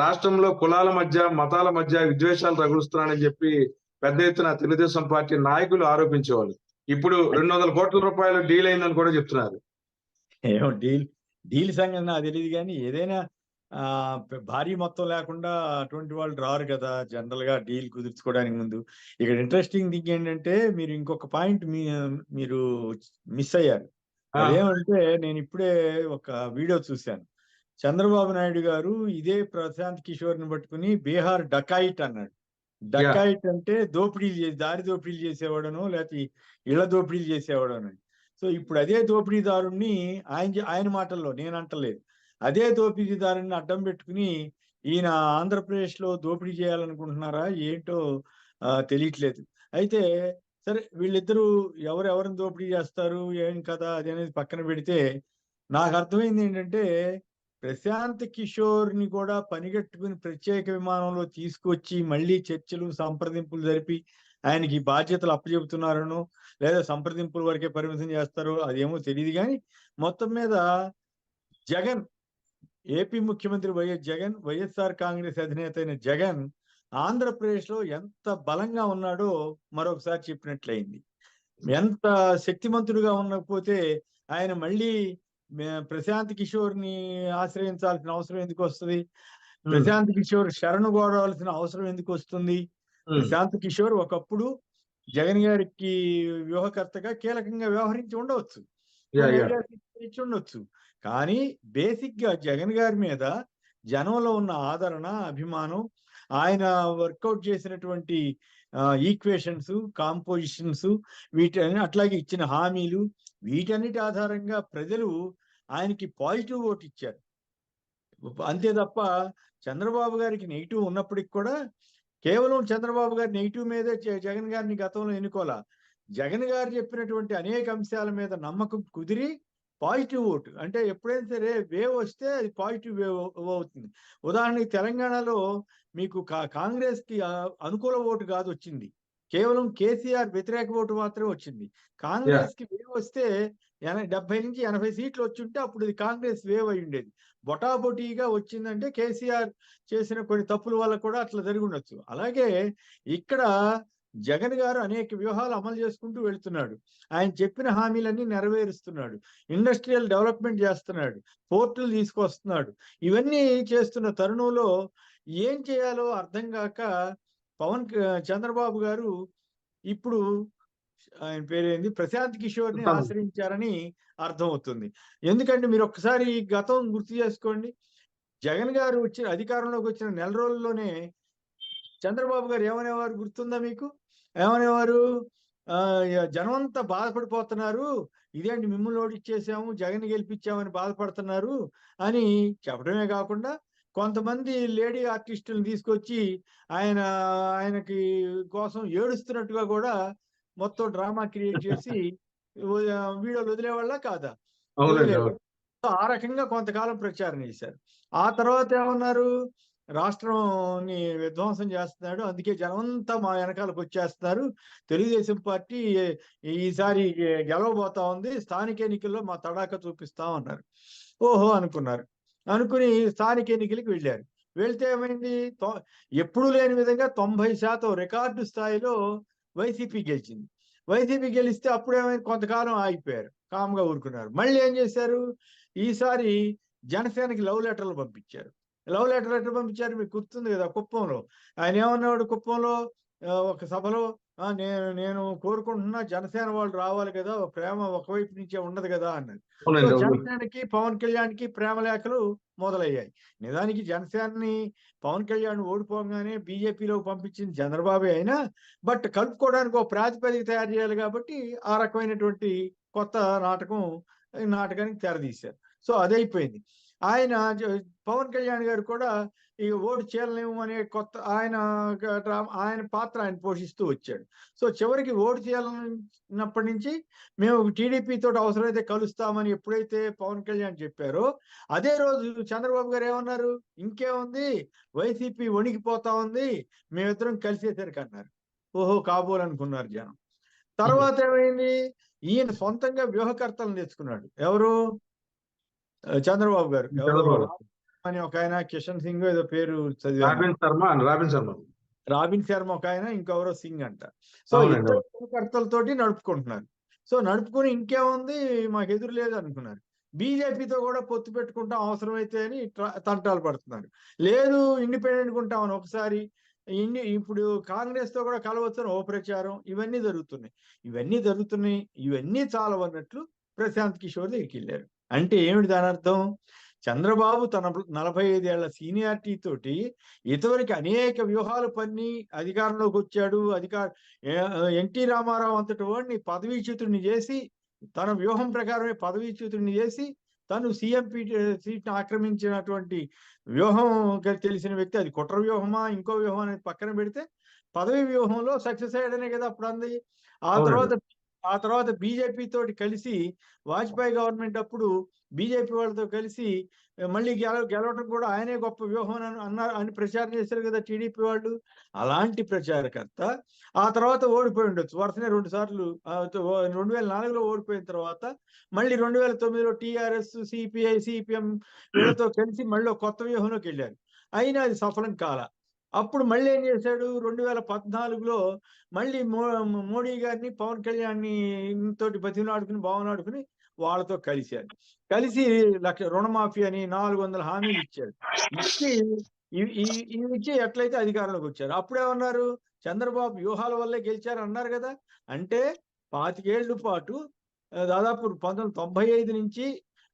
రాష్ట్రంలో కులాల మధ్య, మతాల మధ్య విద్వేషాలు రగులుస్తున్నారని చెప్పి పెద్ద ఎత్తున తెలుగుదేశం పార్టీ నాయకులు ఆరోపించేవాళ్ళు. ఇప్పుడు అంటే 200 కోట్ల రూపాయలు డీల్ అయిందని కూడా చెప్తున్నారు. ఏమో డీల్ సంగతి నాకు తెలియదు కానీ ఏదైనా భారీ మొత్తం లేకుండా అటువంటి వాళ్ళు రారు కదా జనరల్ గా డీల్ కుదుర్చుకోవడానికి ముందు. ఇక్కడ ఇంట్రెస్టింగ్ థింగ్ ఏంటంటే మీరు ఇంకొక పాయింట్ మీరు మిస్ అయ్యారు. ఆ! అదేమంటే నేను ఇప్పుడే ఒక వీడియో చూశాను. చంద్రబాబు నాయుడు గారు ఇదే ప్రశాంత్ కిషోర్ ని పట్టుకుని బీహార్ డకాయిట్ అన్నాడు. యాహ్! డకాయిట్ అంటే దారి దోపిడీలు చేసేవాడను లేకపోతే ఇళ్ల దోపిడీలు చేసేవాడను. సో ఇప్పుడు అదే దోపిడీదారుణ్ణి ఆయన మాటల్లో నేను అంటలేదు. అదే దోపిడీదారుణ్ణి అడ్డం పెట్టుకుని ఈయన ఆంధ్రప్రదేశ్ లో దోపిడీ చేయాలనుకుంటున్నారా ఏంటో తెలియట్లేదు. అయితే సరే వీళ్ళిద్దరూ ఎవరెవరిని దోపిడీ చేస్తారు ఏం కదా అది అనేది పక్కన పెడితే నాకు అర్థమైంది ఏంటంటే ప్రశాంత్ కిషోర్ ని కూడా పనిగట్టుకుని ప్రత్యేక విమానంలో తీసుకొచ్చి మళ్ళీ చర్చలు సంప్రదింపులు జరిపి ఆయనకి బాధ్యతలు అప్పచెబుతున్నారనో లేదా సంప్రదింపుల వరకే పరిమితం చేస్తారో అదేమో తెలియదు. కానీ మొత్తం మీద జగన్ ఏపీ ముఖ్యమంత్రి వైఎస్ఆర్ కాంగ్రెస్ అధినేత అయిన జగన్ ఆంధ్రప్రదేశ్ లో ఎంత బలంగా ఉన్నాడో మరొకసారి చెప్పినట్లయింది. ఎంత శక్తిమంతుడుగా ఉండకపోతే ఆయన మళ్ళీ ప్రశాంత్ కిషోర్ ని ఆశ్రయించాల్సిన అవసరం ఎందుకు వస్తుంది? ప్రశాంత్ కిషోర్ శరణు కోరవలసిన అవసరం ఎందుకు వస్తుంది? ప్రశాంత్ కిషోర్ ఒకప్పుడు జగన్ గారికి వ్యూహకర్తగా కీలకంగా వ్యవహరించి ఉండవచ్చు, ఇచ్చి ఉండొచ్చు. కానీ బేసిక్ గా జగన్ గారి మీద జనంలో ఉన్న ఆదరణ, అభిమానం, ఆయన వర్కౌట్ చేసినటువంటి ఈక్వేషన్స్, కాంపోజిషన్స్, వీటన్ని అట్లాగే ఇచ్చిన హామీలు, వీటన్నిటి ఆధారంగా ప్రజలు ఆయనకి పాజిటివ్ ఓటు ఇచ్చారు. అంతే తప్ప చంద్రబాబు గారికి నెగిటివ్ ఉన్నప్పటికి కూడా కేవలం చంద్రబాబు గారి నెగిటివ్ మీదే జగన్ గారిని గతంలో ఎన్నుకోలా. జగన్ గారు చెప్పినటువంటి అనేక అంశాల మీద నమ్మకం కుదిరి పాజిటివ్ ఓటు, అంటే ఎప్పుడైనా సరే వేవ్ వస్తే అది పాజిటివ్ వేవ్ అవుతుంది. ఉదాహరణకి తెలంగాణలో మీకు కాంగ్రెస్ కి అనుకూల ఓటు కాదు వచ్చింది, కేవలం కేసీఆర్ వ్యతిరేక ఓటు మాత్రమే వచ్చింది. కాంగ్రెస్ కి వేవ్ వస్తే 70 నుంచి 80 సీట్లు వచ్చుంటే అప్పుడు ఇది కాంగ్రెస్ వేవ్ అయి ఉండేది. బొటాబొటీగా వచ్చిందంటే కేసీఆర్ చేసిన కొన్ని తప్పుల వల్ల కూడా అట్లా జరిగి ఉండొచ్చు. అలాగే ఇక్కడ జగన్ గారు అనేక వ్యూహాలు అమలు చేసుకుంటూ వెళ్తున్నాడు. ఆయన చెప్పిన హామీలన్నీ నెరవేరుస్తున్నాడు, ఇండస్ట్రియల్ డెవలప్మెంట్ చేస్తున్నాడు, పోర్టులు తీసుకొస్తున్నాడు. ఇవన్నీ చేస్తున్న తరుణంలో ఏం చేయాలో అర్థం కాక చంద్రబాబు గారు ఇప్పుడు ఆయన పేరేంది ప్రశాంత్ కిషోర్ ని ఆశ్రయించారని అర్థమవుతుంది. ఎందుకంటే మీరు ఒక్కసారి గతం గుర్తు చేసుకోండి. జగన్ గారు అధికారంలోకి వచ్చిన నెల రోజుల్లోనే చంద్రబాబు గారు ఏమనేవారు గుర్తుందా మీకు? ఏమనేవారు? జనమంతా బాధపడిపోతున్నారు, ఇదేంటి మిమ్మల్ని ఓడిచ్చేసాము, జగన్ గెలిపించామని బాధపడుతున్నారు అని చెప్పడమే కాకుండా కొంతమంది లేడీ ఆర్టిస్టులను తీసుకొచ్చి ఆయనకి కోసం ఏడుస్తున్నట్టుగా కూడా మొత్తం డ్రామా క్రియేట్ చేసి వీడియోలు వదిలేవాళ్ళ కాదా? వదిలేవాళ్ళు. ఆ రకంగా కొంతకాలం ప్రచారం చేశారు. ఆ తర్వాత ఏమన్నారు? రాష్ట్రంని విధ్వంసం చేస్తున్నాడు, అందుకే జనమంతా మా వెనకాలకు వచ్చేస్తున్నారు, తెలుగుదేశం పార్టీ ఈసారి గెలవబోతా ఉంది, స్థానిక ఎన్నికల్లో మా తడాక చూపిస్తాం అన్నారు. ఓహో అనుకున్నారు. అనుకుని స్థానిక ఎన్నికలకి వెళ్ళారు. వెళ్తే ఏమైంది? ఎప్పుడూ లేని విధంగా 90% రికార్డు స్థాయిలో వైసీపీ గెలిచింది. వైసీపీ గెలిస్తే అప్పుడేమైంది? కొంతకాలం ఆగిపోయారు, కామ్గా ఊరుకున్నారు. మళ్ళీ ఏం చేశారు? ఈసారి జనసేనకి లవ్ లెటర్లు పంపించారు. లవ్ లెటర్ ఎట్లా పంపించారు మీకు గుర్తుంది కదా? కుప్పంలో ఆయన ఏమన్నాడు? కుప్పంలో ఒక సభలో నేను కోరుకుంటున్నా జనసేన వాళ్ళు రావాలి కదా, ప్రేమ ఒకవైపు నుంచే ఉండదు కదా అన్నది. సో జనసేనకి పవన్ కళ్యాణ్కి ప్రేమ లేఖలు మొదలయ్యాయి. నిజానికి జనసేనని పవన్ కళ్యాణ్ ఓడిపోగానే బీజేపీలోకి పంపించింది చంద్రబాబు అయినా, బట్ కలుపుకోవడానికి ఒక ప్రాతిపదిక తయారు చేయాలి కాబట్టి ఆ రకమైనటువంటి కొత్త నాటకానికి తెరదీశారు. సో అదైపోయింది. పవన్ కళ్యాణ్ గారు కూడా ఈ ఓటు చేయలేము అనే కొత్త ఆయన పాత్ర ఆయన పోషిస్తూ వచ్చాడు. సో చివరికి ఓటు చేయాలన్నప్పటి నుంచి మేము టీడీపీ తోటి అవసరమైతే కలుస్తామని ఎప్పుడైతే పవన్ కళ్యాణ్ చెప్పారో అదే రోజు చంద్రబాబు గారు ఏమన్నారు? ఇంకేముంది, వైసీపీ వణికిపోతా ఉంది, మేమిద్దరం కలిసేసరికి అన్నారు. ఓహో కాబోలనుకున్నారు జనం. తర్వాత ఏమైంది? ఈయన సొంతంగా వ్యూహకర్తలను తెచ్చుకున్నాడు. ఎవరు? చంద్రబాబు గారు. అని ఒక ఆయన, కిషన్ సింగ్ ఏదో పేరు చదివాను, రాబిన్ శర్మ రాబిన్ శర్మ ఒక ఆయన, ఇంకెవరో సింగ్ అంట. సో అవునండి. ఇద్దరు కార్యకర్తలతోటి నడుపుకుంటున్నారు. సో నడుపుకుని ఇంకేముంది మాకు ఎదురు లేదు అనుకున్నారు. బీజేపీతో కూడా పొత్తు పెట్టుకుంటాం అవసరమైతే అని తంటాలు పడుతున్నారు. లేదు ఇండిపెండెంట్గా ఉంటామని ఒకసారి, ఇప్పుడు కాంగ్రెస్ తో కూడా కలవచ్చని ఓ ప్రచారం, ఇవన్నీ జరుగుతున్నాయి. ఇవన్నీ చాలవన్నట్లు ప్రశాంత్ కిషోర్ దగ్గరికి వెళ్ళారు. అంటే ఏమిటి దాని అర్థం? చంద్రబాబు తన 45 ఏళ్ల సీనియారిటీ తోటి ఇతవరకు అనేక వ్యూహాలు పన్ని అధికారంలోకి వచ్చాడు. ఎన్టీ రామారావు అంతటి వాడిని పదవీచ్యుతుడిని చేసి, తన వ్యూహం ప్రకారమే పదవీచ్యుతుడిని చేసి, తను సీఎం సీట్ను ఆక్రమించినటువంటి వ్యూహం తెలిసిన వ్యక్తి. అది కుట్ర వ్యూహమా ఇంకో వ్యూహం అనేది పక్కన పెడితే, పదవి వ్యూహంలో సక్సెస్ అయ్యాడనే కదా అప్పుడు అంది. ఆ తర్వాత బీజేపీ తోటి కలిసి, వాజ్పేయి గవర్నమెంట్ అప్పుడు బీజేపీ వాళ్ళతో కలిసి మళ్ళీ గెలవడం కూడా ఆయనే గొప్ప వ్యూహం అని ప్రచారం చేశారు కదా టీడీపీ వాళ్ళు. అలాంటి ప్రచారకర్త ఆ తర్వాత ఓడిపోయి ఉండొచ్చు వరుసనే 2 సార్లు. 2004లో ఓడిపోయిన తర్వాత మళ్ళీ 2009లో టీఆర్ఎస్, సిపిఐ, సిపిఎం వీళ్ళతో కలిసి మళ్ళీ కొత్త వ్యూహంలోకి వెళ్ళారు. అయినా అది సఫలం కాల. అప్పుడు మళ్ళీ ఏం చేశాడు? 2014లో మళ్ళీ మోడీ గారిని, పవన్ కళ్యాణ్ని తోటి బతిమలాడుకుని బావలాడుకుని వాళ్ళతో కలిశారు. కలిసి రుణమాఫీ అని 400 హామీలు ఇచ్చారు. ఇచ్చి ఎట్లయితే అధికారంలోకి వచ్చారు. అప్పుడేమన్నారు? చంద్రబాబు వ్యూహాల వల్లే గెలిచారు అన్నారు కదా. అంటే 25 ఏళ్ల పాటు, దాదాపు 1995 నుంచి,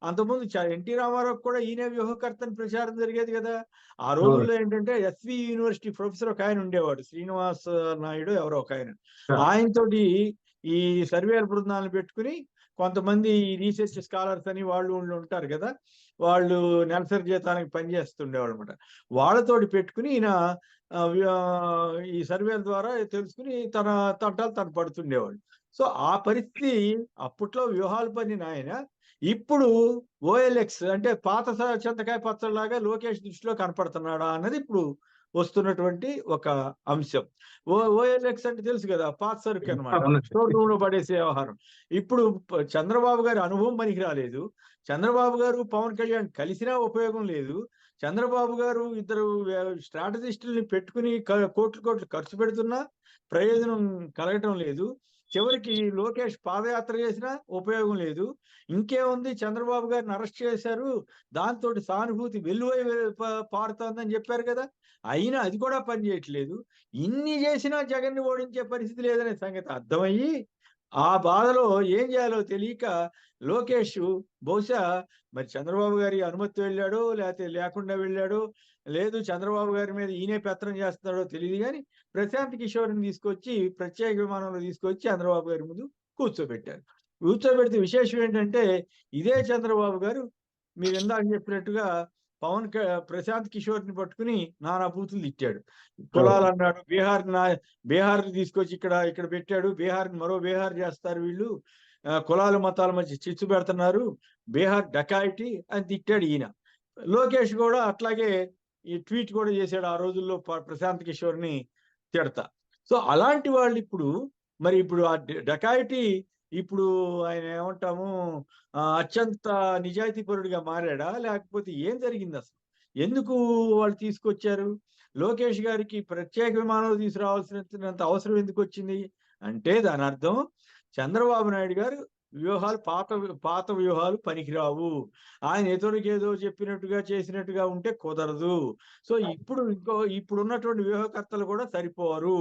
అంతకుముందు ఎన్టీ రామారావు కూడా ఈయన వ్యూహకర్తని ప్రచారం జరిగేది కదా. ఆ రోజుల్లో ఏంటంటే ఎస్వి యూనివర్సిటీ ప్రొఫెసర్ ఒక ఆయన ఉండేవాడు, శ్రీనివాస్ నాయుడు ఎవరో ఒక ఆయన. ఆయనతోటి ఈ సర్వేల బృందాలను పెట్టుకుని కొంతమంది రీసెర్చ్ స్కాలర్స్ అని వాళ్ళు ఉంటారు కదా, వాళ్ళు నెలసరి జీతానికి పనిచేస్తుండేవాళ్ళు అనమాట. వాళ్ళతోటి పెట్టుకుని ఈయన ఈ సర్వేల ద్వారా తెలుసుకుని తన తంటాలు తను పడుతుండేవాడు. సో ఆ పరిస్థితి అప్పట్లో వ్యూహాలు పన్నిన ఆయన ఇప్పుడు ఓఎల్ఎక్స్ అంటే పాత చింతకాయ పచ్చడిలాగా లోకేష్ దృష్టిలో కనపడుతున్నాడా అన్నది ఇప్పుడు వస్తున్నటువంటి ఒక అంశం. ఓఎల్ఎక్స్ అంటే తెలుసు కదా, పాత సరుకు అనమాట, స్టోర్ రూమ్ లో పడేసే వ్యవహారం. ఇప్పుడు చంద్రబాబు గారి అనుభవం పనికి రాలేదు. చంద్రబాబు గారు పవన్ కళ్యాణ్ కలిసినా ఉపయోగం లేదు. చంద్రబాబు గారు ఇద్దరు స్ట్రాటజిస్టుల్ని పెట్టుకుని కోట్లు ఖర్చు పెడుతున్నా ప్రయోజనం కలగటం లేదు. చివరికి లోకేష్ పాదయాత్ర చేసినా ఉపయోగం లేదు. ఇంకేముంది, చంద్రబాబు గారిని అరెస్ట్ చేశారు, దాంతో సానుభూతి వెల్లువై పారుతోందని చెప్పారు కదా, అయినా అది కూడా పనిచేయట్లేదు. ఇన్ని చేసినా జగన్ని ఓడించే పరిస్థితి లేదనే సంగతి అర్థమయ్యి ఆ బాధలో ఏం చేయాలో తెలియక లోకేష్ బహుశా మరి చంద్రబాబు గారి అనుమతి వెళ్ళాడో లేకుండా వెళ్ళాడో, లేదు చంద్రబాబు గారి మీద ఈయనే పెత్తనం చేస్తున్నాడో తెలియదు కానీ ప్రశాంత్ కిషోర్ని తీసుకొచ్చి ప్రత్యేక విమానంలో తీసుకొచ్చి చంద్రబాబు గారి ముందు కూర్చోబెట్టారు. కూర్చోబెడితే విశేషం ఏంటంటే, ఇదే చంద్రబాబు గారు మీరు ఇందాక చెప్పినట్టుగా ప్రశాంత్ కిషోర్ని పట్టుకుని నానా బూతులు తిట్టాడు. కులాలు అన్నాడు, బీహార్ తీసుకొచ్చి ఇక్కడ పెట్టాడు, బీహార్ని మరో బీహార్ చేస్తారు వీళ్ళు, కులాలు మతాల మధ్య చిచ్చు పెడుతున్నారు, బీహార్ డకాయిటీ అని తిట్టాడు ఈయన. లోకేష్ కూడా అట్లాగే ఈ ట్వీట్ కూడా చేశాడు ఆ రోజుల్లో ప్రశాంత్ కిషోర్ని తిడతా. సో అలాంటి వాళ్ళు ఇప్పుడు ఆ డకాయిటీ ఇప్పుడు ఆయన ఏమంటాము అత్యంత నిజాయితీపరుడిగా మారాడా, లేకపోతే ఏం జరిగింది అసలు? ఎందుకు వాళ్ళు తీసుకొచ్చారు? లోకేష్ గారికి ప్రత్యేక విమానాలు తీసుకురావాల్సినంత అవసరం ఎందుకు వచ్చింది అంటే, దాని అర్థం చంద్రబాబు నాయుడు గారు వ్యూహాలు పాత వ్యూహాలు పనికిరావు, ఆయన ఏదో చెప్పినట్టుగా చేసినట్టుగా ఉంటే కుదరదు. సో ఇప్పుడు ఉన్నటువంటి వ్యూహకర్తలు కూడా సరిపోరు.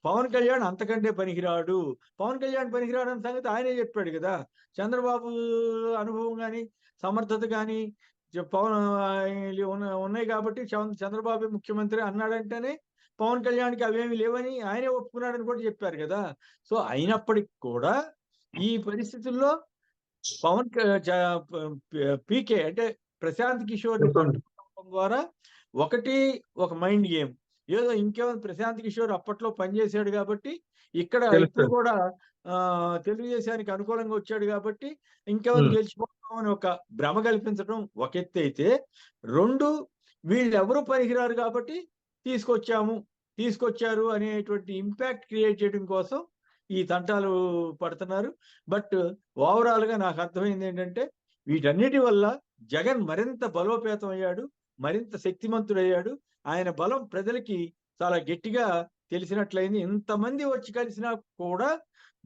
పవన్ కళ్యాణ్ అంతకంటే పనికిరాడు. పవన్ కళ్యాణ్ పనికిరాడని సంగతి ఆయనే చెప్పాడు కదా. చంద్రబాబు అనుభవం కానీ సమర్థత కానీ పవన్ ఉన్నాయి కాబట్టి చంద్రబాబు ముఖ్యమంత్రి అన్నాడంటేనే పవన్ కళ్యాణ్కి అవేమి లేవని ఆయనే ఒప్పుకున్నాడని కూడా చెప్పారు కదా. సో అయినప్పటికీ కూడా ఈ పరిస్థితుల్లో పీకే అంటే ప్రశాంత్ కిషోర్ని పట్టుకోవడం ద్వారా ఒక మైండ్ గేమ్, ఏదో ఇంకేమైనా ప్రశాంత్ కిషోర్ అప్పట్లో పనిచేశాడు కాబట్టి ఇప్పుడు కూడా తెలుగుదేశానికి అనుకూలంగా వచ్చాడు కాబట్టి ఇంకేమైనా గెలిచిపోతాం అని ఒక భ్రమ కల్పించడం ఒక ఎత్తు అయితే, 2 వీళ్ళెవరూ పనికిరారు కాబట్టి తీసుకొచ్చారు అనేటువంటి ఇంపాక్ట్ క్రియేట్ చేయడం కోసం ఈ తంటాలు పడుతున్నారు. బట్ ఓవరాల్ గా నాకు అర్థమైంది ఏంటంటే, వీటన్నిటి వల్ల జగన్ మరింత బలోపేతం అయ్యాడు. మరింత శక్తిమంతుడయ్యాడు. ఆయన బలం ప్రజలకి చాలా గట్టిగా తెలిసినట్లయింది. ఇంతమంది వచ్చి కలిసినా కూడా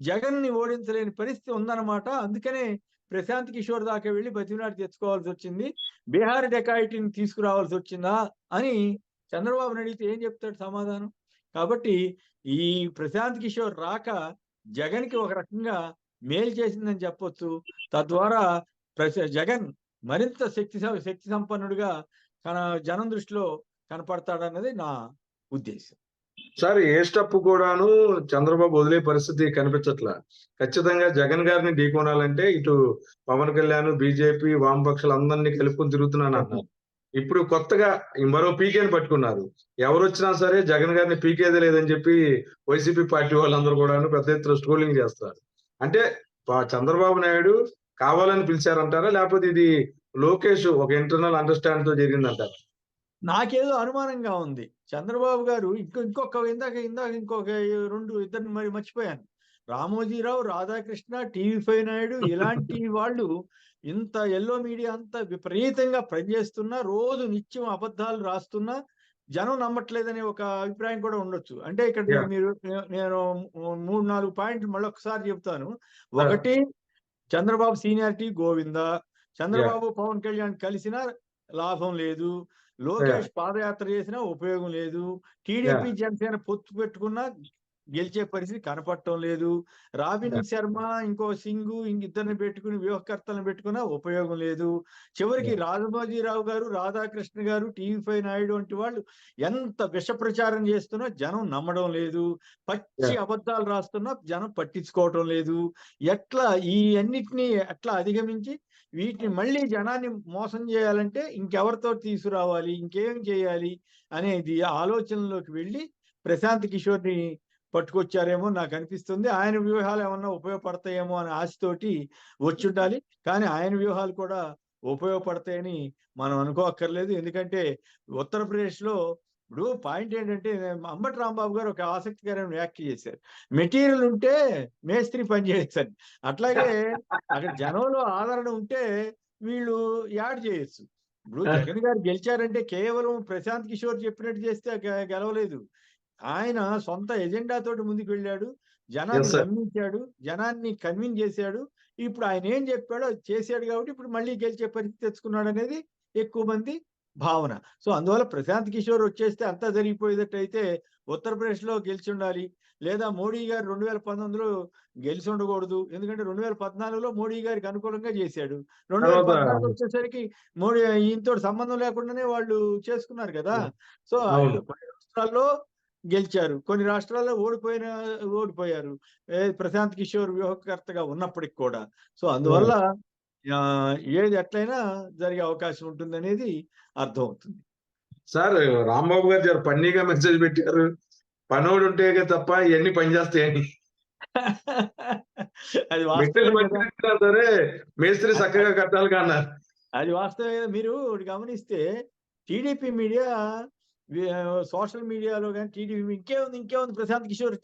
జగన్‌ని ఓడించలేని పరిస్థితి ఉందన్నమాట. అందుకనే ప్రశాంత్ కిషోర్ దాకా వెళ్లి బతిమిలాడి తెచ్చుకోవాల్సి వచ్చింది. బీహార్ డకాయిటీని తీసుకురావాల్సి వచ్చిందా అని చంద్రబాబుని అడిగితే ఏం చెప్తాడు సమాధానం? కాబట్టి ఈ ప్రశాంత్ కిషోర్ రాక జగన్‌కి ఒక రకంగా మేలు చేసిందని చెప్పొచ్చు. తద్వారా జగన్ మరింత శక్తి సంపన్నుడిగా జనం దృష్టిలో కనపడతాడన్నది నా ఉద్దేశం. సార్ ఏ స్టెప్ కూడాను చంద్రబాబు వదిలే పరిస్థితి కనిపించట్లా. ఖచ్చితంగా జగన్ గారిని ఢీకొనాలంటే ఇటు పవన్ కళ్యాణ్, బీజేపీ, వామపక్షాలు అందరినీ కలుపుకొని తిరుగుతున్నాను అన్నారు. ఇప్పుడు కొత్తగా మరో పీకేని పట్టుకున్నారు. ఎవరొచ్చినా సరే జగన్ గారిని పీకేదే లేదని చెప్పి వైసీపీ పార్టీ వాళ్ళందరూ కూడాను పెద్ద ఎత్తున ట్రోలింగ్ చేస్తారు. అంటే చంద్రబాబు నాయుడు కావాలని పిలిచారంటారా? లేకపోతే ఇది లోకేష్ ఒక ఇంటర్నల్ అండర్‌స్టాండ్ తో జరిగిందంటారా? నాకేదో అనుమానంగా ఉంది. చంద్రబాబు గారు ఇందాక ఇంకొక 2 మరి మర్చిపోయాను. రామోజీరావు, రాధాకృష్ణ, టీవీ5 నాయుడు ఇలాంటి వాళ్ళు ఇంత యెల్లో మీడియా అంతా విపరీతంగా పనిచేస్తున్నా, రోజు నిత్యం అబద్ధాలు రాస్తున్నా, జనం నమ్మట్లేదనే ఒక అభిప్రాయం కూడా ఉండొచ్చు. అంటే ఇక్కడ యాహ్! నేను 3, 4 పాయింట్లు మళ్ళొకసారి చెప్తాను. ఆ! ఒకటి, చంద్రబాబు సీనియారిటీ గోవిందా. యాహ్! చంద్రబాబు, పవన్ కళ్యాణ్ కలిసినా లాభం లేదు. యాహ్! లోకేష్ పాదయాత్ర చేసినా ఉపయోగం లేదు. TDP, yeah! జనసేన పొత్తు పెట్టుకున్నా గెలిచే పరిస్థితి కనపడటం లేదు. Robin yeah! శర్మ, ఇంకో సింగు ఇద్దరిని పెట్టుకుని వ్యూహకర్తలను పెట్టుకున్నా ఉపయోగం లేదు. చివరికి యాహ్! రామోజీరావు గారు, రాధాకృష్ణ గారు, టీవీ5 నాయుడు వంటి వాళ్ళు ఎంత విష ప్రచారం చేస్తున్నా జనం నమ్మడం లేదు. పచ్చి యాహ్! అబద్ధాలు రాస్తున్నా జనం పట్టించుకోవటం లేదు. ఎట్లా ఈ అన్నిటిని ఎట్లా అధిగమించి వీటిని మళ్ళీ జనాన్ని మోసం చేయాలంటే ఇంకెవరితో తీసుకురావాలి, ఇంకేం చేయాలి అనేది ఆలోచనలోకి వెళ్ళి ప్రశాంత్ కిషోర్‌ని పట్టుకొచ్చారేమో నాకనిపిస్తుంది. ఆయన వ్యూహాలు ఏమన్నా ఉపయోగపడతాయేమో అనే ఆశతోటి వచ్చుండాలి. కానీ ఆయన వ్యూహాలు కూడా ఉపయోగపడతాయని మనం అనుకోక్కర్లేదు. ఎందుకంటే ఉత్తరప్రదేశ్‌లో ఇప్పుడు పాయింట్ ఏంటంటే అంబటి రాంబాబు గారు ఒక ఆసక్తికరమైన వ్యాఖ్య చేశారు. మెటీరియల్ ఉంటే మేస్త్రి పని చేయొచ్చని. అట్లాగే అక్కడ జనంలో ఆదరణ ఉంటే వీళ్ళు యాడ్ చేయొచ్చు. ఇప్పుడు జగన్ గారు గెలిచారంటే కేవలం ప్రశాంత్ కిషోర్ చెప్పినట్టు చేస్తే గెలవలేదు. ఆయన సొంత ఎజెండా తోటి ముందుకు వెళ్ళాడు. జనాన్ని యెస్ సార్. నమ్మించాడు. జనాన్ని కన్విన్స్ చేశాడు. ఇప్పుడు ఆయన ఏం చెప్పాడో అది చేశాడు కాబట్టి ఇప్పుడు మళ్ళీ గెలిచే పరిస్థితి తెచ్చుకున్నాడనేది ఎక్కువ మంది భావన. సో, అందువల్ల ప్రశాంత్ కిషోర్ వచ్చేస్తే అంతా జరిగిపోయేటట్టయితే ఉత్తరప్రదేశ్‌లో గెలిచుండాలి. లేదా మోడీ గారు 2019లో గెలిచుండకూడదు. ఎందుకంటే 2014లో మోడీ గారికి అనుకూలంగా చేశాడు. తర్వాత 2014 వచ్చేసరికి మోడీ ఈయనతోటి సంబంధం లేకుండానే వాళ్ళు చేసుకున్నారు కదా! సో, అవును. కొన్ని రాష్ట్రాల్లో గెలిచారు. కొన్ని రాష్ట్రాల్లో ఓడిపోయారు. ప్రశాంత్ కిషోర్ వ్యూహకర్తగా ఉన్నప్పటికి కూడా. సో, అందువల్ల ఏది ఎట్లైనా జరిగే అవకాశం ఉంటుందనేది అర్థమవుతుంది. సార్ రాంబాబు గారు జర ఫన్నీగా మెసేజ్ పెట్టారు. పనోడు ఉంటేగా తప్ప ఇయన్నీ పనిచేస్తాయని. అది మెట్టెలు వాస్తవమే మంచిగా కదా! కట్టినా సరే మేస్త్రి చక్కగా కట్టాలిగా అన్నారు. అది వాస్తవమే కదా! మీరు ఒకటి గమనిస్తే టీడీపీ మీడియా సోషల్ మీడియాలో గాని, టీడీపీ ఇంకేముంది ప్రశాంత్ కిషోర్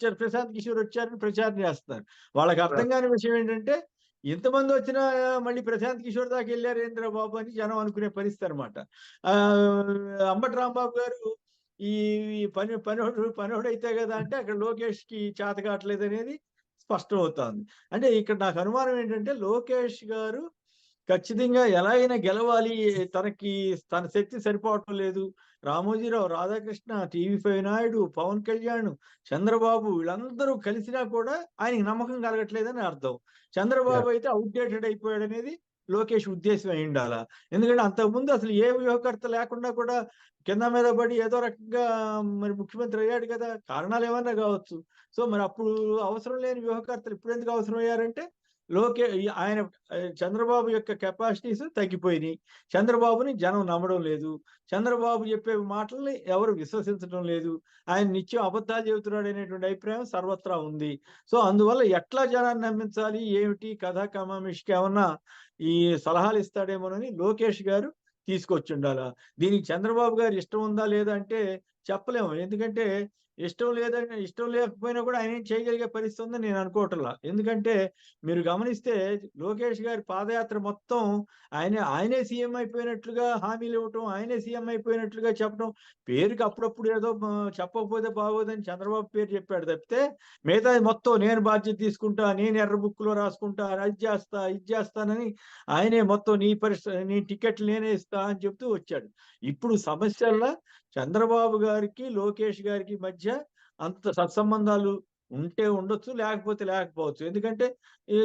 వచ్చారని ప్రచారం చేస్తున్నారు. వాళ్ళకి అర్థం కాని విషయం ఏంటంటే ఇంతమంది వచ్చినా మళ్ళీ ప్రశాంత్ కిషోర్ దాకా ఎళ్లారేందిరా బాబు అని జనం అనుకునే పరిస్థితి అన్నమాట. అంబటి రాంబాబు గారు ఈ పనోడైతే కదా అంటే అక్కడ లోకేష్‌కి చేత కావట్లేదనేది స్పష్టం అవుతోంది. అంటే ఇక్కడ నాకు అనుమానం ఏంటంటే లోకేష్ గారు ఖచ్చితంగా ఎలాగైనా గెలవాలి. తన శక్తి సరిపోవటం లేదు. రామోజీరావు, రాధాకృష్ణ, టీవీ5 నాయుడు, పవన్ కళ్యాణ్, చంద్రబాబు వీళ్ళందరూ కలిసినా కూడా ఆయనకి నమ్మకం కలగట్లేదని అర్థం. చంద్రబాబు యాహ్! అయితే ఔట్‌డేటెడ్ అయిపోయాడనేది లోకేష్ ఉద్దేశ్యం అయ్యుండాల. ఎందుకంటే అంతకుముందు అసలు ఏ వ్యూహకర్త లేకుండా కూడా కింద మీద పడి ఏదో రకంగా మరి ముఖ్యమంత్రి అయ్యాడు కదా! కారణాలు ఏమన్నా కావచ్చు. సో, మరి అప్పుడు అవసరం లేని వ్యూహకర్తలు ఇప్పుడెందుకు అవసరమయ్యారంటే ఆయన చంద్రబాబు యొక్క కెపాసిటీస్ తగ్గిపోయినియి. చంద్రబాబుని జనం నమ్మడం లేదు. చంద్రబాబు చెప్పే మాటల్ని ఎవరు విశ్వసించడం లేదు. ఆయన నిత్యం అబద్ధాలు చెబుతున్నాడనేటువంటి అభిప్రాయం సర్వత్రా ఉంది. సో, అందువల్ల ఎట్లా జనాన్ని నమ్మించాలి? ఏమిటి కథ కమామిషికి ఏమన్నా ఈ సలహాలు ఇస్తాడేమోనని లోకేష్ గారు తీసుకొచ్చుండాల. దీనికి చంద్రబాబు గారి ఇష్టం ఉందా లేదా అంటే చెప్పలేము. ఎందుకంటే ఇష్టం లేకపోయినా కూడా ఆయన ఏం చేయగలిగే పరిస్థితి ఉందని నేను అనుకోవట్లా. ఎందుకంటే మీరు గమనిస్తే లోకేష్ గారి పాదయాత్ర మొత్తం ఆయనే సీఎం అయిపోయినట్లుగా హామీలు ఇవ్వటం, ఆయనే సీఎం అయిపోయినట్లుగా చెప్పడం, పేరుకి అప్పుడప్పుడు ఏదో చెప్పకపోతే బాగోదని చంద్రబాబు పేరు చెప్పాడు తప్పితే, మిగతాది మొత్తం నేను బాధ్యత తీసుకుంటా, నేను ఎర్ర బుక్‌లో రాసుకుంటా, అది చేస్తా, ఇది చేస్తానని ఆయనే మొత్తం నీ టికెట్లు నేనే ఇస్తా అని చెప్తూ వచ్చాడు. ఇప్పుడు సమస్యల్లా చంద్రబాబు గారికి, లోకేష్ గారికి మధ్య అంత సత్సంబంధాలు ఉంటే ఉండొచ్చు, లేకపోతే లేకపోవచ్చు. ఎందుకంటే ఈ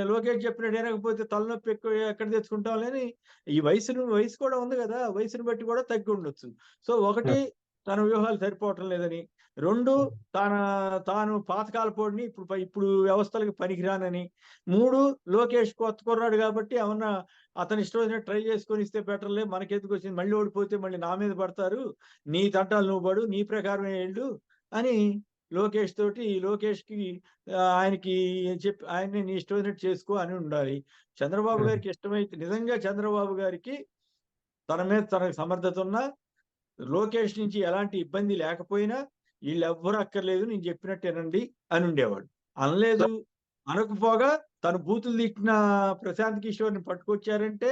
లోకేష్ చెప్పినట్టు వినకపోతే తలనొప్పి ఎక్కువ ఎక్కడ తెచ్చుకుంటాంలని ఈ వయసు కూడా ఉంది గదా! వయసుని బట్టి కూడా తగ్గి ఉండొచ్చు. సో, ఒకటి తన వ్యూహాలు సరిపోవటం లేదని, 2 తాను పాతకాలపోడిని ఇప్పుడు వ్యవస్థలకి పనికిరానని, 3 లోకేష్ కొత్త కుర్రాడు కాబట్టి ఏమన్నా అతని ఇష్టం వచ్చినట్టు ట్రై చేసుకొని ఇస్తే బెటర్‌లే మనకెందుకొచ్చింది మళ్ళీ ఓడిపోతే మళ్ళీ నా మీద పడతారు. నీ తంటాలు నువ్వు పడు, నీ ప్రకారమే ఎళ్ళు అని లోకేష్‌కి ఆయనకి చెప్పి ఆయన్ని నీ ఇష్టం వచ్చినట్టు చేసుకో అని ఉండాలి. చంద్రబాబు గారికి ఇష్టమైతే నిజంగా చంద్రబాబు గారికి తన మీద తనకు సమర్థత ఉన్నా, లోకేష్ నుంచి ఎలాంటి ఇబ్బంది లేకపోయినా ఈళ్ళెవ్వరు అక్కర్లేదు నేను చెప్పినట్టు ఇనండి అని ఉండేవాడు. అనలేదు, అనకపోగా తను బూతులు తిట్టిన ప్రశాంత్ కిషోర్‌ని పట్టుకొచ్చారంటే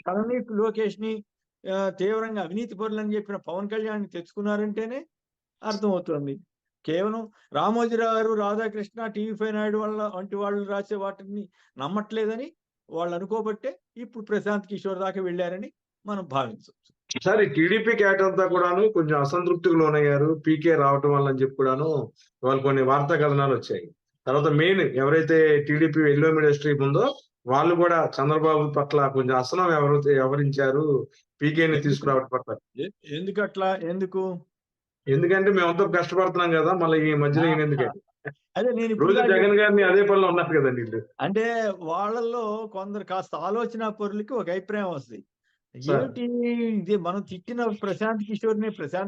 తనని లోకేష్‌ని తీవ్రంగా అవినీతి పరులని చెప్పిన పవన్ కళ్యాణ్‌ని తెచ్చుకున్నారంటేనే అర్థమవుతోంది. కేవలం రామోజీరావు గారు, రాధాకృష్ణ, టీవీ5 నాయుడు వంటి వాళ్ళు రాసే వాటిని నమ్మట్లేదని వాళ్ళు అనుకోబట్టే ఇప్పుడు ప్రశాంత్ కిషోర్ దాకా వెళ్లారని మనం భావించొచ్చు. సార్, ఈ టీడీపీ క్యాట్ అంతా కూడాను కొంచెం అసంతృప్తికి లోనయ్యారు. పీకే రావటం వల్ల అని చెప్పి కూడాను వాళ్ళు కొన్ని వార్తా కథనాలు వచ్చాయి. తర్వాత మెయిన్ ఎవరైతే టీడీపీ ఎల్లో మీడియా స్ట్రీమ్ ఉందో వాళ్ళు కూడా చంద్రబాబు పట్ల కొంచెం అసహనం వ్యవహరించారు పీకేని తీసుకురావడం పట్ల. ఎందుకట్లా? ఎందుకు? ఎందుకంటే మేమంతా కష్టపడుతున్నాం కదా, మళ్ళీ ఈ మధ్యలో ఈయన ఎందుకంటే అదే నేను ఇప్పుడు రోజు జగన్ గారిని అదే పనిలో ఉన్నారు కదండి వీళ్ళు. అంటే వాళ్ళల్లో కొందరు కాస్త ఆలోచనా పరులకి ఒక అభిప్రాయం వస్తది. సార్, ఏమిటి ఇది మనం తిట్టిన ప్రశాంత్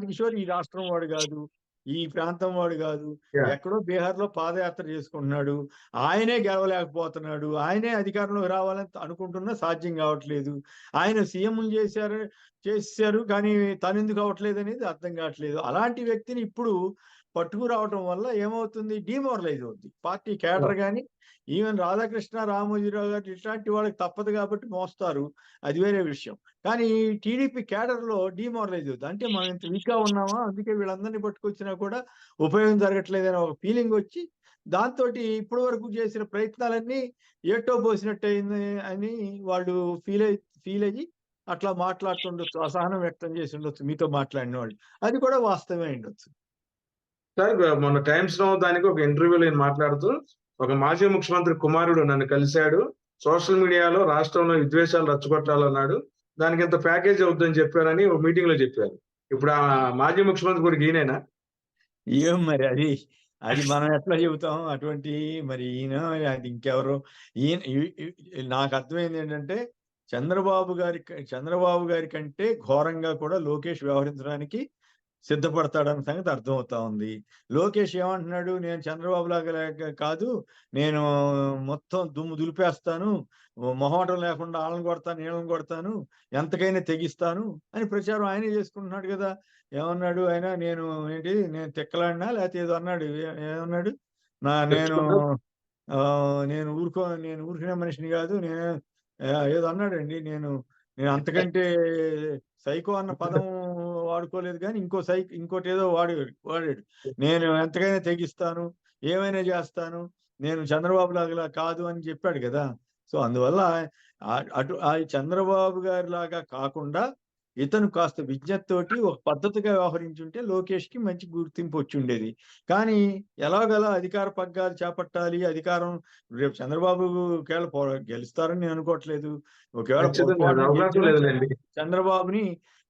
కిషోర్ ఈ రాష్ట్రం వాడు గాదు. ఈ ప్రాంతం వాడు గాదు. యా. ఎక్కడో బీహార్‌లో పాదయాత్ర చేసుకుంటున్నాడు. ఆయనే గెలవలేకపోతున్నాడు. ఆయనే అధికారంలోకి రావాలని అనుకుంటున్నా సాధ్యం కావట్లేదు. ఆయన సీఎంలు చేసేసారు. కానీ తనెందుకు అవ్వట్లేదనేది అర్థం కావట్లేదు. అలాంటి వ్యక్తిని ఇప్పుడు పట్టుకురావటం వల్ల ఏమవుతుంది? డీమోరలైజ్ అవుద్ది. పార్టీ క్యాడర్ గాని, ఈవెన్ రాధాకృష్ణ, రామోజీరావు గారు ఇట్లాంటి వాళ్ళకి తప్పదు కాబట్టి మోస్తారు. అది వేరే విషయం. కానీ టీడీపీ క్యాడర్‌లో డీమోరలైజ్ అవుద్ది. అంటే మనం ఇంత వీక్‌గా ఉన్నామా? అందుకే వీళ్ళందరిని పట్టుకొచ్చినా కూడా ఉపయోగం జరగట్లేదనే ఒక ఫీలింగ్ వచ్చి, దాంతోటి ఇప్పటి వరకు చేసిన ప్రయత్నాలన్నీ ఏటో పోసినట్టయింది అని వాళ్ళు ఫీల్ అయ్యి అట్లా మాట్లాడుతుండొచ్చు. అసహనం వ్యక్తం చేసి ఉండొచ్చు మీతో మాట్లాడిన వాళ్ళు. అది కూడా వాస్తవమే అయ్యుండొచ్చు. సార్, మొన్న టైమ్స్ నౌ దానికి ఒక ఇంటర్వ్యూలో నేను మాట్లాడుతూ ఒక మాజీ ముఖ్యమంత్రి కుమారుడు నన్ను కలిశాడు. సోషల్ మీడియాలో రాష్ట్రంలో విద్వేషాలు రచ్చగొట్టాలన్నాడు. దానికి ఇంత ప్యాకేజ్ అవుతుందని చెప్పారని ఒక మీటింగ్ లో చెప్పారు. ఇప్పుడు ఆ మాజీ ముఖ్యమంత్రి కూడా ఈయనేనా? ఏం మరి అది మనం ఎట్లా చెబుతాం? అటువంటి మరి ఈయన అది ఇంకెవరో ఈయన నాకు అర్థమైంది ఏంటంటే చంద్రబాబు గారి కంటే ఘోరంగా కూడా లోకేష్ వ్యవహరించడానికి సిద్ధపడతాడన్న సంగతి అర్థమవుతా ఉంది. లోకేష్ ఏమంటున్నాడు? నేను చంద్రబాబు లాగా కాదు. నేను మొత్తం దుమ్ము దులిపేస్తాను. మొహమాటం లేకుండా ఆళ్ళని కొడతాను, ఈళ్ళని కొడతాను. ఎంతకైనా తెగిస్తాను అని ప్రచారం ఆయనే చేసుకుంటున్నాడు గదా! ఏమన్నాడు ఆయన? నేను తిక్కలాడినా లేతే ఏదో అన్నాడు. ఏమన్నాడు? నేను నేను ఊరుకునే మనిషిని గాదు. ఏదో అన్నాడండి. నేను అంతకంటే సైకో అన్న పదం వాడుకోలేదు గానీ ఇంకోటేదో వాడాడు. నేను ఎంతకైనా తెగిస్తాను. ఏమైనా జేస్తాను. నేను చంద్రబాబు లాగా కాదు అని చెప్పాడు గదా! సో, అందువల్ల చంద్రబాబు గారిలాగా కాకుండా ఇతను కాస్త విజ్ఞతతోటి ఒక పద్ధతిగా వ్యవహరించుంటే లోకేష్‌కి మంచి గుర్తింపు వచ్చుండేది. కానీ ఎలాగోలా అధికార పగ్గాలు చేపట్టాలి. అధికారం రేపు చంద్రబాబు ఒకవేళ గెలుస్తారని నేను అనుకోవట్లేదు. ఒకవేళ ఖచ్చితంగా అది పొరపాటున అవకాశం గెలిచినా లేదులెండి.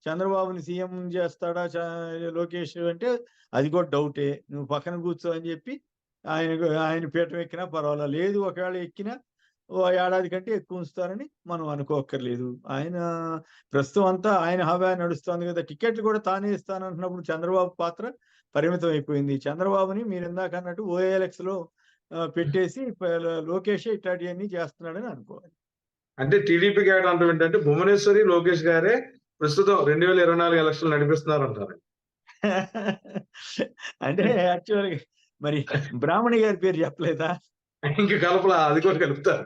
చంద్రబాబుని సీఎం చేస్తాడా లోకేష్ అంటే అది కూడా డౌటే. నువ్వు పక్కన కూర్చో అని చెప్పి ఆయన పీఠం ఎక్కినా పర్వాలా. లేదు ఒకవేళ ఎక్కినా ఓ ఏడాది కంటే ఎక్కువ ఉంచుతారని మనం అనుకోక్కర్లేదు. ప్రస్తుతం అంతా ఆయన హవా నడుస్తోంది కదా! టికెట్లు కూడా తానే ఇస్తానంటున్నప్పుడు చంద్రబాబు పాత్ర పరిమితం అయిపోయింది. చంద్రబాబుని మీరిందాక అన్నట్టు ఓఎల్ఎక్స్‌లో పెట్టేసి లోకేషే ఇట్లాంటియన్నీ చేస్తున్నాడని అనుకోవాలి. అంటే టీడీపీ క్యాడర్ అంటాం ఏంటంటే భువనేశ్వరి, లోకేష్ గారే ప్రస్తుతం 2024 ఎలక్షన్లు నడిపిస్తున్నారంటారు. అంటే యాక్చువల్‌గా మరి బ్రాహ్మణి గారి పేరు చెప్పలేదా? ఇంక కలపలా అది కూడా కలుపుతారు.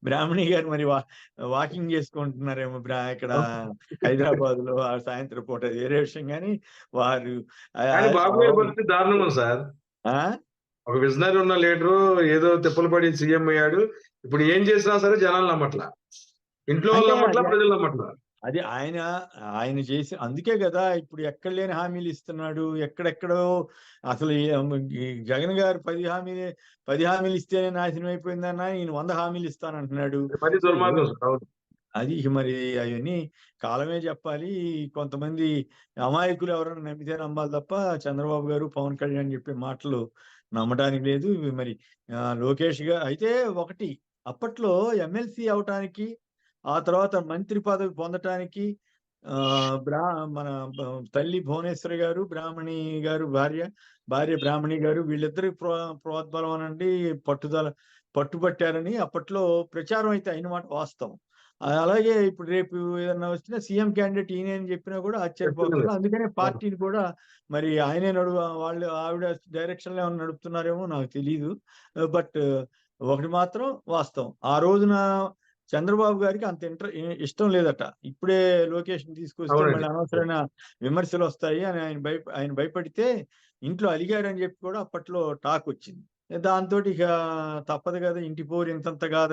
బ్రాహ్మణి గారు మరి వాకింగ్ చేసుకుంటున్నారేమో ఇక్కడ హైదరాబాద్‌లో ఆ సాయంత్రం పూట అది వేరే విషయం గానీ, వారు కానీ బాబు గారి అవును. పరిస్థితి దారుణంగా ఉంది సార్. ఆ! ఒక విజనరీ ఉన్న లీడరు ఏదో తిప్పలు పడి సీఎం అయ్యాడు. ఇప్పుడు ఏం చేసినా సరే జనాలు నమ్మట్లా. ఇంట్లో వాళ్ళు అంటే నమ్మట్లా, అది ప్రజలు నమ్మట్లా. అది ఆయన చేసి అందుకే గదా! ఇప్పుడు ఎక్కడ లేని హామీలు ఇస్తున్నాడు. ఎక్కడెక్కడో అసలు ఈ జగన్ గారు 10 హామీలు ఇస్తేనే నాశనం అయిపోయిందన్న ఈయన 100 హామీలు ఇస్తానంటున్నాడు. అది మరీ సో, దుర్మార్గం సార్. అవును. అది ఇక మరి అయన్నీ కాలమే చెప్పాలి. కొంతమంది అమాయకులు ఎవరైనా నమ్మితే నమ్మాలి తప్ప చంద్రబాబు గారు, పవన్ కళ్యాణ్ చెప్పే మాటలు నమ్మడానికి లేదు. ఇవి మరి లోకేష్ అయితే ఒకటి అప్పట్లో ఎమ్మెల్సీ అవ్వటానికి, ఆ తర్వాత మంత్రి పదవి పొందటానికి ఆహ్, బ్రా మన బ తల్లి భువనేశ్వరి గారు, బ్రాహ్మణి గారు భార్య బ్రాహ్మణి గారు వీళ్ళిద్దరి ప్రోద్బలం అనండి పట్టుబట్టారని అప్పట్లో ప్రచారం అయితే అయిన మాట వాస్తవం. అలాగే ఇప్పుడు రేపు ఏదన్నా వచ్చినా సీఎం క్యాండిడేట్ ఈయనే అని చెప్పినా కూడా ఖచ్చితంగా. ఆశ్చర్యపోక్కర్లా. అందుకనే అవును. పార్టీని కూడా మరి ఆయనే వాళ్ళు ఆవిడ డైరెక్షన్‌లో ఏమన్నా నడుపుతున్నారేమో నాకు తెలీదు. బట్ ఒకటి మాత్రం వాస్తవం. ఆ రోజున చంద్రబాబు గారికి అంత ఇష్టం లేదట. ఇప్పుడే లోకేష్‌ని తీసుకొస్తే అవునండి. మళ్ళీ అనవసరమైన విమర్శలొస్తాయి అని ఆయన భయపడితే ఇంట్లో అలిగారని చెప్పి కూడా అప్పట్లో టాకొచ్చింది. దాంతోటి ఇక తప్పదు కదా! ఇంటి పోరు ఇంతంత గాథ